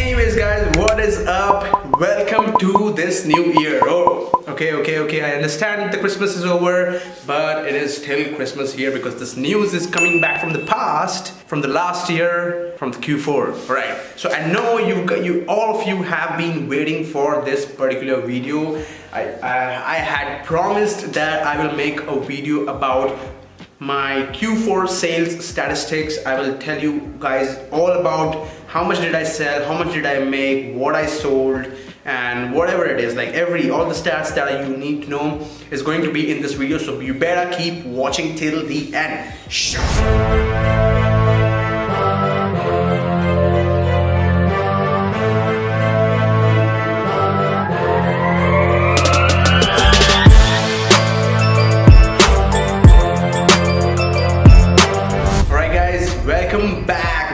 Anyways guys, what is up? Welcome to this new year. Oh, okay, I understand the Christmas is over, but it is still Christmas here because this news is coming back from the past, from the last year, from the Q4. Alright, so I know all of you have been waiting for this particular video. I had promised that I will make a video about my Q4 sales statistics. I will tell you guys all about how much did I sell, how much did I make, what I sold, and whatever it is, like all the stats that you need to know is going to be in this video, so you better keep watching till the end.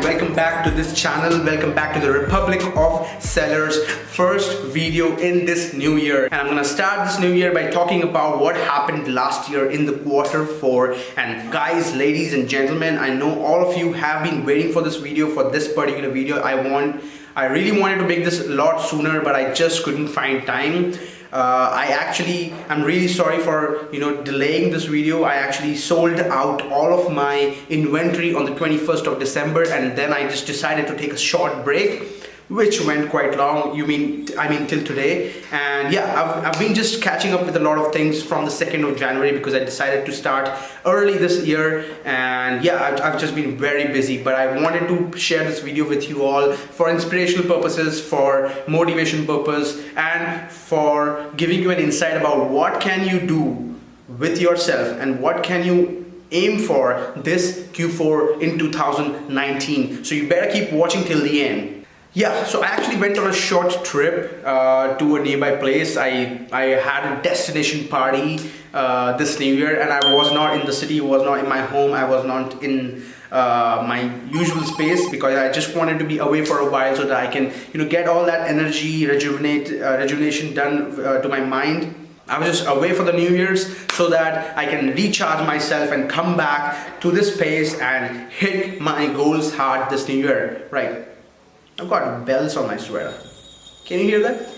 Welcome back to this channel. Welcome back to the Republic of Sellers first video in this new year. And I'm gonna start this new year by talking about what happened last year in the Q4. And guys, ladies and gentlemen, I know all of you have been waiting for this video, for this particular video. I really wanted to make this a lot sooner, but I just couldn't find time. I'm really sorry for delaying this video. I actually sold out all of my inventory on the 21st of December, and then I just decided to take a short break, which went quite long. I mean till today. And yeah, I've been just catching up with a lot of things from the 2nd of January because I decided to start early this year. And yeah, I've just been very busy, but I wanted to share this video with you all for inspirational purposes, for motivation purpose, and for giving you an insight about what can you do with yourself and what can you aim for this Q4 in 2019. So you better keep watching till the end. Yeah, so I actually went on a short trip to a nearby place. I had a destination party this new year, and I was not in the city, was not in my home, I was not in my usual space because I just wanted to be away for a while so that I can get all that energy, rejuvenation done to my mind. I was just away for the New Year's so that I can recharge myself and come back to this space and hit my goals hard this new year. Right. I've got bells on my sweater. Can you hear that?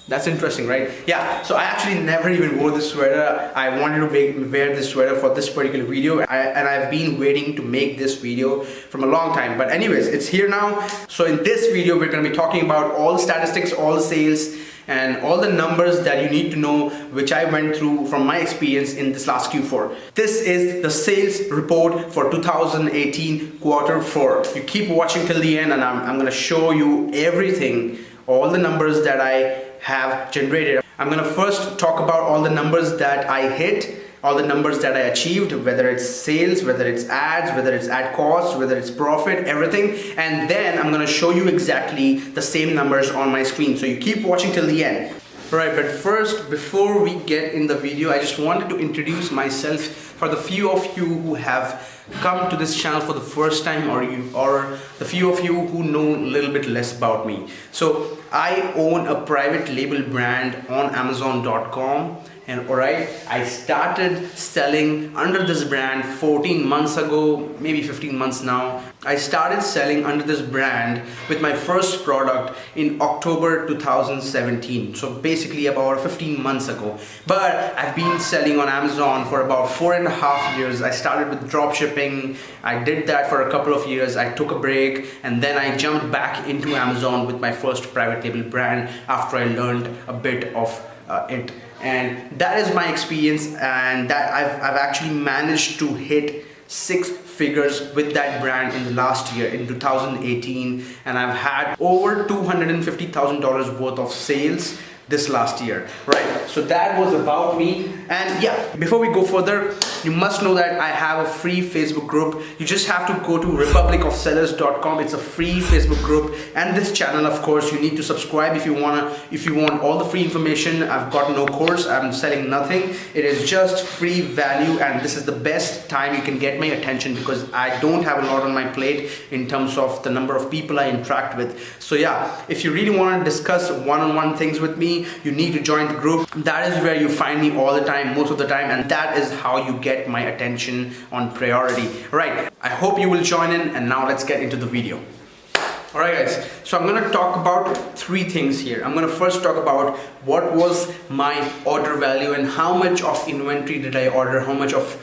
That's interesting, right? Yeah, so I actually never even wore this sweater. I wanted to wear this sweater for this particular video, and I've been waiting to make this video from a long time. But anyways, it's here now. So in this video, we're going to be talking about all the statistics, all the sales, and all the numbers that you need to know, which I went through from my experience in this last Q4. This is the sales report for 2018 Q4. You keep watching till the end, and I'm gonna show you everything, all the numbers that I have generated. I'm gonna first talk about all the numbers that I hit, all the numbers that I achieved, whether it's sales, whether it's ads, whether it's ad costs, whether it's profit, everything. And then I'm gonna show you exactly the same numbers on my screen. So you keep watching till the end. Alright, but first, before we get in the video, I just wanted to introduce myself for the few of you who have come to this channel for the first time, or the few of you who know a little bit less about me. So I own a private label brand on Amazon.com. And alright, I started selling under this brand 14 months ago, maybe 15 months now. I started selling under this brand with my first product in October 2017. So basically about 15 months ago. But I've been selling on Amazon for about 4.5 years. I started with drop shipping. I did that for a couple of years. I took a break, and then I jumped back into Amazon with my first private label brand after I learned a bit of it. And that is my experience, and that I've actually managed to hit 6 figures with that brand in the last year, in 2018, and I've had over $250,000 worth of sales this last year. Right, so that was about me. And yeah, before we go further, you must know that I have a free Facebook group. You just have to go to republicofsellers.com. It's a free Facebook group, and this channel, of course, you need to subscribe if you want all the free information. I've got no course, I'm selling nothing. It is just free value, and this is the best time you can get my attention because I don't have a lot on my plate in terms of the number of people I interact with. So yeah, if you really want to discuss one-on-one things with me, you need to join the group. That is where you find me all the time, most of the time, and that is how you get my attention on priority. Right, I hope you will join in, and now let's get into the video. Alright guys, so I'm gonna talk about three things here. I'm gonna first talk about what was my order value and how much of inventory did I order, how much of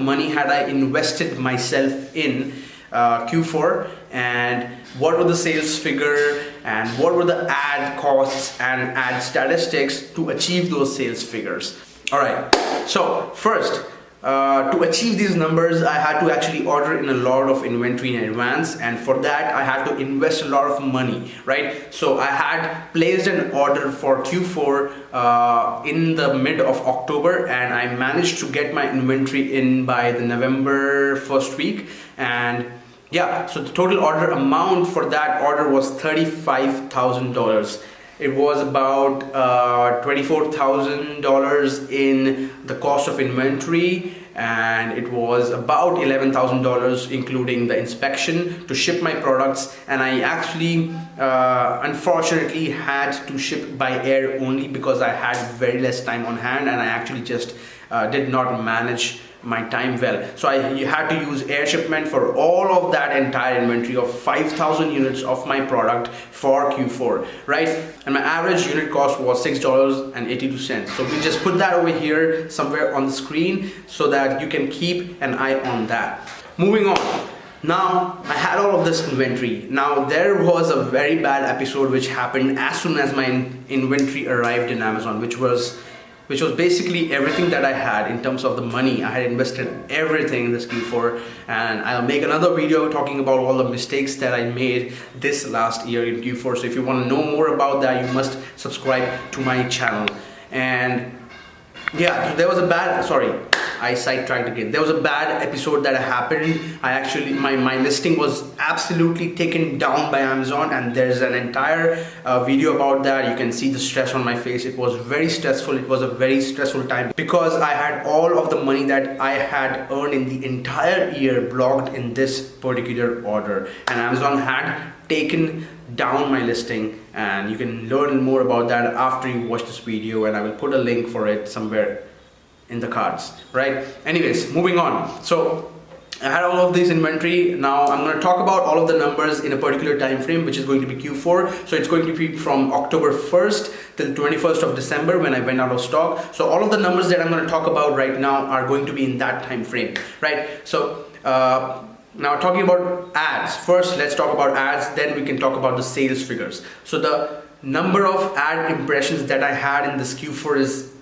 money had I invested myself in Q4, and what were the sales figure and what were the ad costs and ad statistics to achieve those sales figures. Alright, so first, to achieve these numbers, I had to actually order in a lot of inventory in advance, and for that I had to invest a lot of money, right? So I had placed an order for Q4 in the mid of October, and I managed to get my inventory in by the November first week. And yeah, so the total order amount for that order was $35,000. It was about $24,000 in the cost of inventory, and it was about $11,000 including the inspection to ship my products. And I actually unfortunately had to ship by air only because I had very less time on hand, and I actually just did not manage my time well. So you had to use air shipment for all of that entire inventory of 5,000 units of my product for Q4, right? And my average unit cost was $6.82. So we just put that over here somewhere on the screen so that you can keep an eye on that. Moving on. Now I had all of this inventory. Now there was a very bad episode which happened as soon as my inventory arrived in Amazon, which was basically everything that I had in terms of the money. I had invested everything in this Q4, and I'll make another video talking about all the mistakes that I made this last year in Q4. So if you want to know more about that, you must subscribe to my channel. And yeah, there was a bad, I sidetracked again. There was a bad episode that happened. My listing was absolutely taken down by Amazon, and there's an entire video about that. You can see the stress on my face. It was very stressful. It was a very stressful time because I had all of the money that I had earned in the entire year blocked in this particular order, and Amazon had taken down my listing. And you can learn more about that after you watch this video, and I will put a link for it somewhere in the cards, right? Anyways, moving on. So I had all of this inventory. Now I'm going to talk about all of the numbers in a particular time frame, which is going to be Q4. So it's going to be from October 1st till 21st of December when I went out of stock. So all of the numbers that I'm going to talk about right now are going to be in that time frame, right? So now talking about ads. First, let's talk about ads, then we can talk about the sales figures. So the number of ad impressions that I had in this Q4 is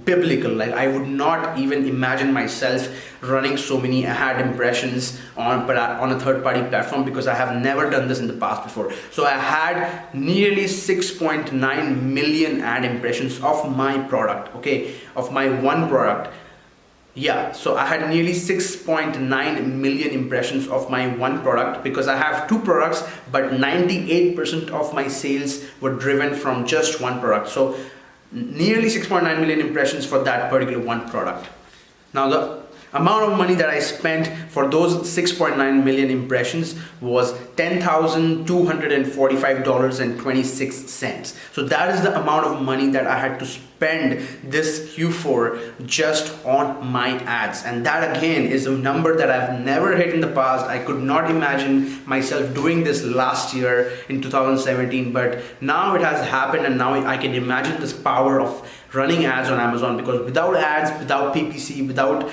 biblical. Like, I would not even imagine myself running so many ad impressions on a third-party platform because I have never done this in the past before. So I had nearly 6.9 million ad impressions of my product, okay, of my one product. Yeah, so I had nearly 6.9 million impressions of my one product because I have two products, but 98% of my sales were driven from just one product. So nearly 6.9 million impressions for that particular one product. Now the amount of money that I spent for those 6.9 million impressions was $10,245.26. So that is the amount of money that I had to spend this Q4 just on my ads. And that again is a number that I've never hit in the past. I could not imagine myself doing this last year in 2017, but now it has happened, and now I can imagine this power of running ads on Amazon, because without ads, without PPC, without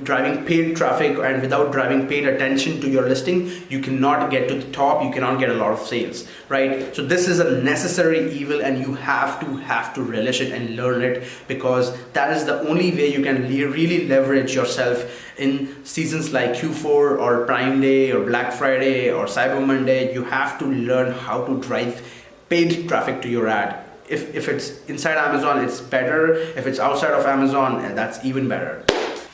driving paid traffic, and without driving paid attention to your listing, you cannot get to the top, you cannot get a lot of sales, right? So this is a necessary evil, and you have to relish it and learn it, because that is the only way you can really leverage yourself in seasons like Q4 or Prime Day or Black Friday or Cyber Monday. You have to learn how to drive paid traffic to your ad. If it's inside Amazon, it's better. If it's outside of Amazon, that's even better.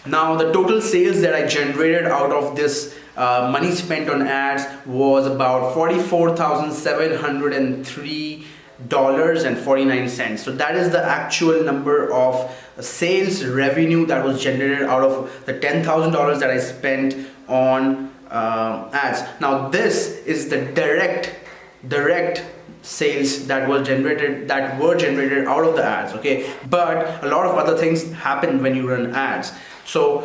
Now the total sales that I generated out of this money spent on ads was about $44,703.49. So that is the actual number of sales revenue that was generated out of the $10,000 that I spent on ads. Now this is the direct sales that were generated out of the ads, okay? But a lot of other things happen when you run ads. So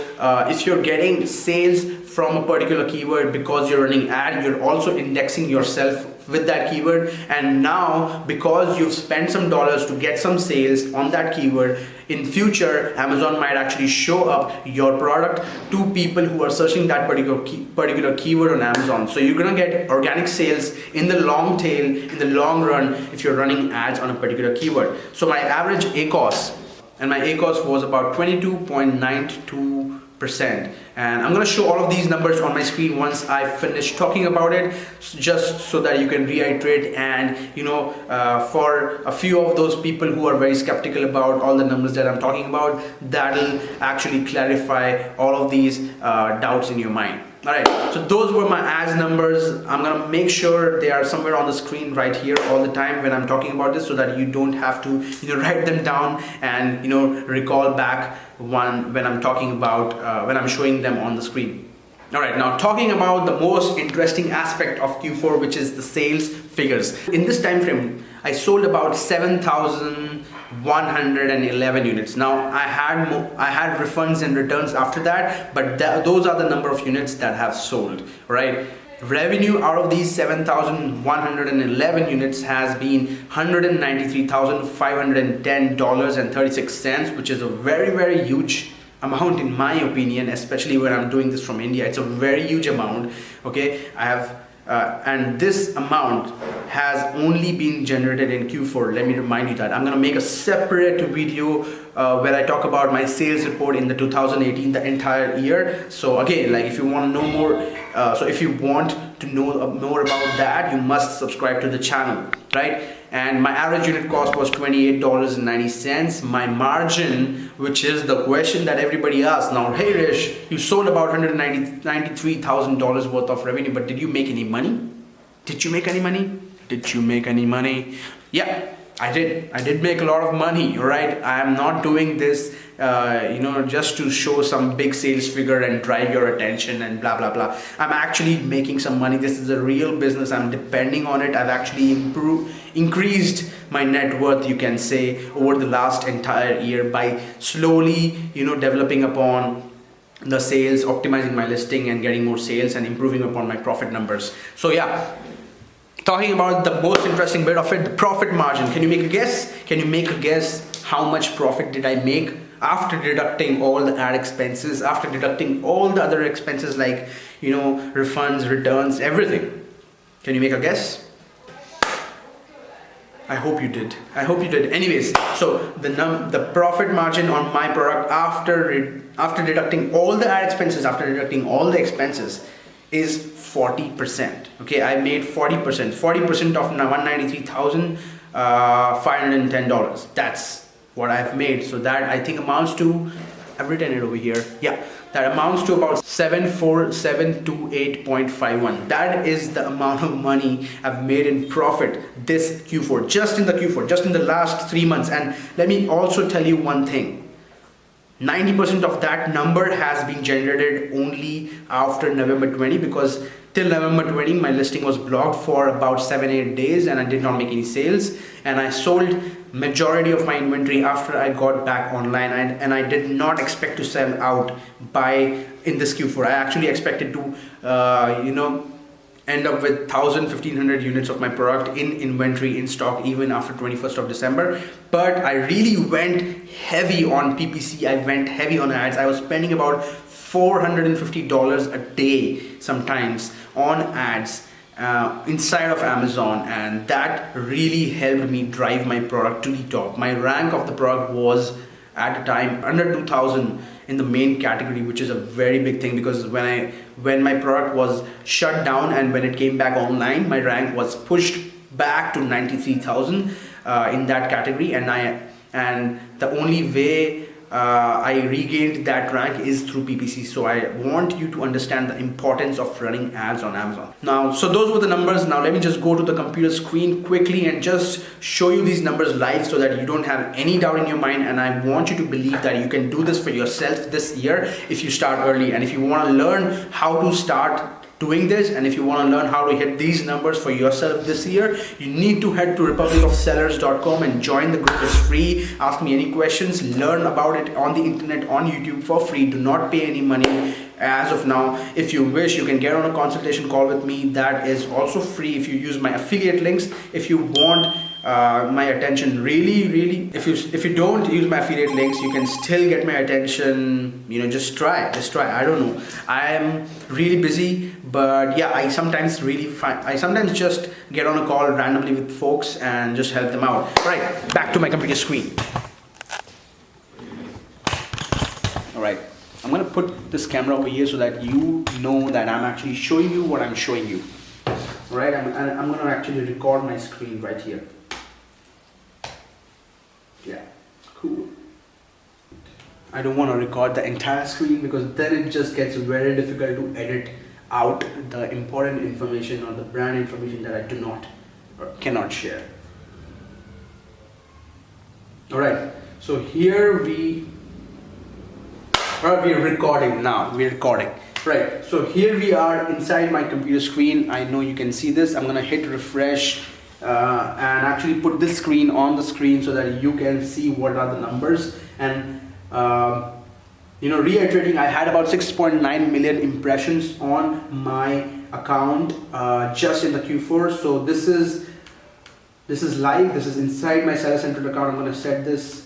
if you're getting sales from a particular keyword because you're running ad, you're also indexing yourself with that keyword, and now because you've spent some dollars to get some sales on that keyword, in future Amazon might actually show up your product to people who are searching that particular keyword on Amazon. So you're gonna get organic sales in the long tail, in the long run, if you're running ads on a particular keyword. So my average ACOS, and my ACOS was about 22.92%, and I'm going to show all of these numbers on my screen once I finish talking about it, just so that you can reiterate, and for a few of those people who are very skeptical about all the numbers that I'm talking about, that'll actually clarify all of these doubts in your mind. Alright, so those were my ads numbers. I'm gonna make sure they are somewhere on the screen right here all the time when I'm talking about this, so that you don't have to write them down and recall back when I'm talking about when I'm showing them on the screen. Alright, now talking about the most interesting aspect of Q4, which is the sales figures. In this time frame, I sold about 7,111 units. Now I had refunds and returns after that, but those are the number of units that have sold, right? Revenue out of these 7,111 units has been $193,510.36, which is a very, very huge amount in my opinion, especially when I'm doing this from India. It's a very huge amount. Okay, I have and this amount has only been generated in Q4. Let me remind you that I'm gonna make a separate video where I talk about my sales report in the 2018, the entire year. So again, like, if you want to know more, if you want to know more about that, you must subscribe to the channel, right? And my average unit cost was $28.90. My margin, which is the question that everybody asks now, hey Rish, you sold about $193,000 worth of revenue, but did you make any money? Did you make any money? Did you make any money? Yeah, I did. I did make a lot of money, right? I am not doing this just to show some big sales figure and drive your attention and blah blah blah. I'm actually making some money. This is a real business. I'm depending on it. I've actually increased my net worth, you can say, over the last entire year by slowly developing upon the sales, optimizing my listing and getting more sales and improving upon my profit numbers. So yeah, talking about the most interesting bit of it, the profit margin. Can you make a guess? Can you make a guess how much profit did I make after deducting all the ad expenses, after deducting all the other expenses like refunds, returns, everything? Can you make a guess? I hope you did. I hope you did. Anyways, so the profit margin on my product after deducting all the ad expenses, after deducting all the expenses, is 40%. Okay, I made 40%. 40% of $193,510. That's what I've made. So that, I think, amounts to, I've written it over here. Yeah, that amounts to about 74728.51. That is the amount of money I've made in profit this Q4, just in the Q4, just in the last 3 months. And let me also tell you one thing. 90% of that number has been generated only after November 20, because till November 20 my listing was blocked for about 7-8 days and I did not make any sales, and I sold majority of my inventory after I got back online, and I did not expect to sell out in this Q4. I actually expected to end up with 1,000-1,500 units of my product in inventory in stock even after 21st of December. But I really went heavy on PPC. I went heavy on ads. I was spending about $450 a day sometimes on ads inside of Amazon, and that really helped me drive my product to the top. My rank of the product was at the time under 2,000 in the main category, which is a very big thing, because when my product was shut down and when it came back online, my rank was pushed back to 93,000 in that category, and the only way I regained that rank is through PPC. So I want you to understand the importance of running ads on Amazon. Now, so those were the numbers. Now let me just go to the computer screen quickly and just show you these numbers live so that you don't have any doubt in your mind. And I want you to believe that you can do this for yourself this year if you start early. And if you want to learn how to start doing this, and if you want to learn how to hit these numbers for yourself this year, you need to head to republicofsellers.com and join the group. It's free. Ask me any questions, learn about it on the internet, on YouTube for free. Do not pay any money. as of now. If you wish, you can get on a consultation call with me. That is also free if you use my affiliate links. If you want my attention really, if you don't use my affiliate links, you can still get my attention. You know, just try. I don't know, I am really busy, but yeah, I sometimes just get on a call randomly with folks and just help them out. All right, back to my computer screen. All right, I'm gonna put this camera over here so that you know that I'm actually showing you what I'm showing you. All right, I'm gonna actually record my screen right here. Yeah, cool. I don't want to record the entire screen because then it just gets very difficult to edit out the important information or the brand information that I do not or cannot share. Alright, so here we are recording now. We're recording. Right, so here we are inside my computer screen. I know you can see this. I'm gonna hit refresh and actually put this screen on the screen so that you can see what are the numbers. And you know, reiterating, I had about 6.9 million impressions on my account just in the Q4. So this is live. This is inside my Seller Central account. I'm going to set this.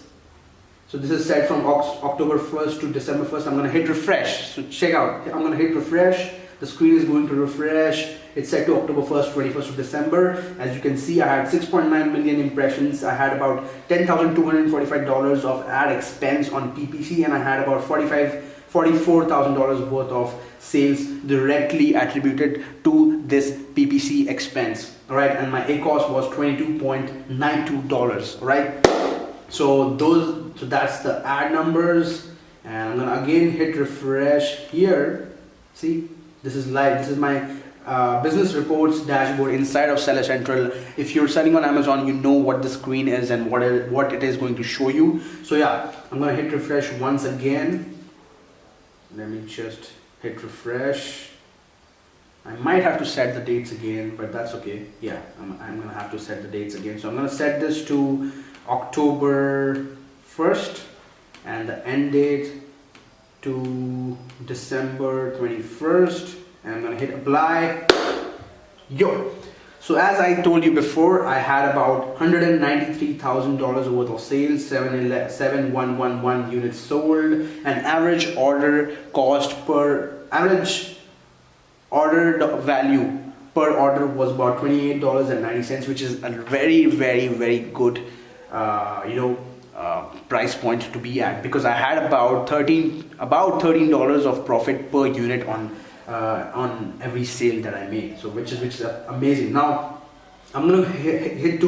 So this is set from October 1st to December 1st. I'm going to hit refresh. So check out. I'm going to hit refresh. The screen is going to refresh. It's set to October 1st, 21st of December. As you can see, I had 6.9 million impressions. I had about $10,245 of ad expense on PPC, and I had about $44,000 worth of sales directly attributed to this PPC expense. All right, and my ACOS was $22.92. All right, so that's the ad numbers, and I'm gonna again hit refresh here. See, this is live. This is my business reports dashboard inside of Seller Central. If you're selling on Amazon, you know what the screen is and what it is going to show you. So yeah, I'm gonna hit refresh once again. Let me just hit refresh. I might have to set the dates again, but that's okay. Yeah, I'm gonna have to set the dates again. So I'm gonna set this to October 1st and the end date to December 21st, and I'm gonna hit apply. Yo, so as I told you before, I had about $193,000 worth of sales, 7,111 units sold, an average order value per order was about $28.90, which is a very good price point to be at, because I had about $13 of profit per unit on every sale that I made. So which is amazing. Now I'm gonna head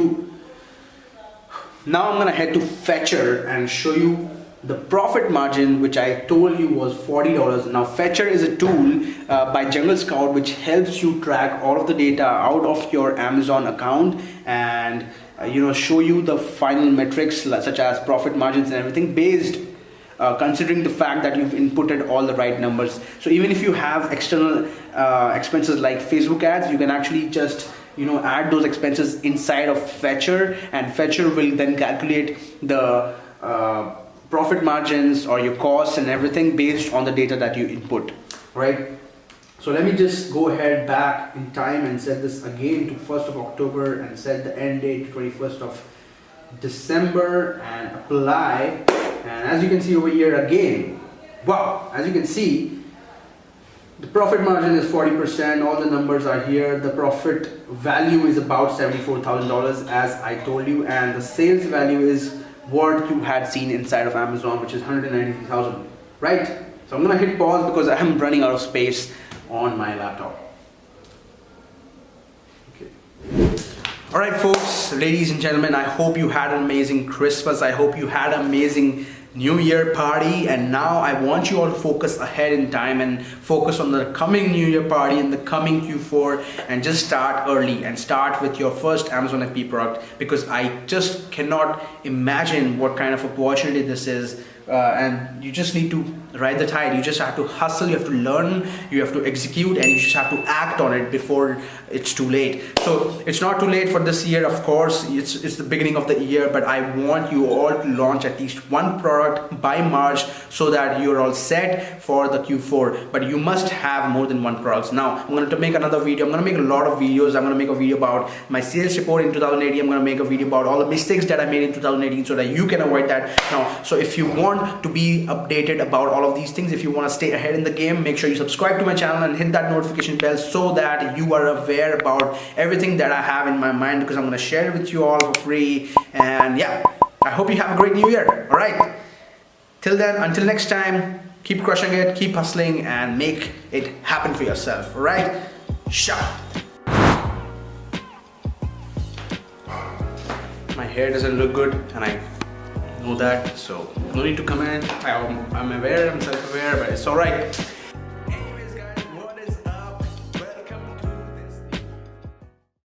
to Fetcher and show you the profit margin, which I told you was $40. Now Fetcher is a tool by Jungle Scout which helps you track all of the data out of your Amazon account and show you the final metrics such as profit margins and everything based considering the fact that you've inputted all the right numbers. So even if you have external expenses like Facebook ads, you can actually just add those expenses inside of Fetcher, and Fetcher will then calculate the profit margins or your costs and everything based on the data that you input, right? So let me just go ahead back in time and set this again to 1st of October and set the end date to 21st of December and apply. And as you can see over here again, wow, as you can see, the profit margin is 40%, all the numbers are here. The profit value is about $74,000 as I told you, and the sales value is what you had seen inside of Amazon, which is $193,000, right? So I'm gonna hit pause because I am running out of space on my laptop. Okay. All right, folks, ladies and gentlemen, I hope you had an amazing Christmas. I hope you had an amazing New Year party, and now I want you all to focus ahead in time and focus on the coming New Year party and the coming Q4, and just start early and start with your first Amazon FBA product, because I just cannot imagine what kind of opportunity this is, and you just need to ride the tide. You just have to hustle, you have to learn, you have to execute, and you just have to act on it before it's too late. So it's not too late for this year, of course. It's the beginning of the year, but I want you all to launch at least one product by March so that you're all set for the Q4. But you must have more than one product. Now I'm going to make another video. I'm going to make a lot of videos. I'm going to make a video about my sales report in 2018. I'm going to make a video about all the mistakes that I made in 2018 so that you can avoid that. Now, so if you want to be updated about all of these things, if you want to stay ahead in the game, make sure you subscribe to my channel and hit that notification bell so that you are aware about everything that I have in my mind, because I'm going to share it with you all for free. And yeah, I hope you have a great new year. All right, till then, until next time, keep crushing it, keep hustling, and make it happen for yourself. All right, shut. My hair doesn't look good, and I know that, so no need to comment. I'm aware, I'm self-aware, but it's all right.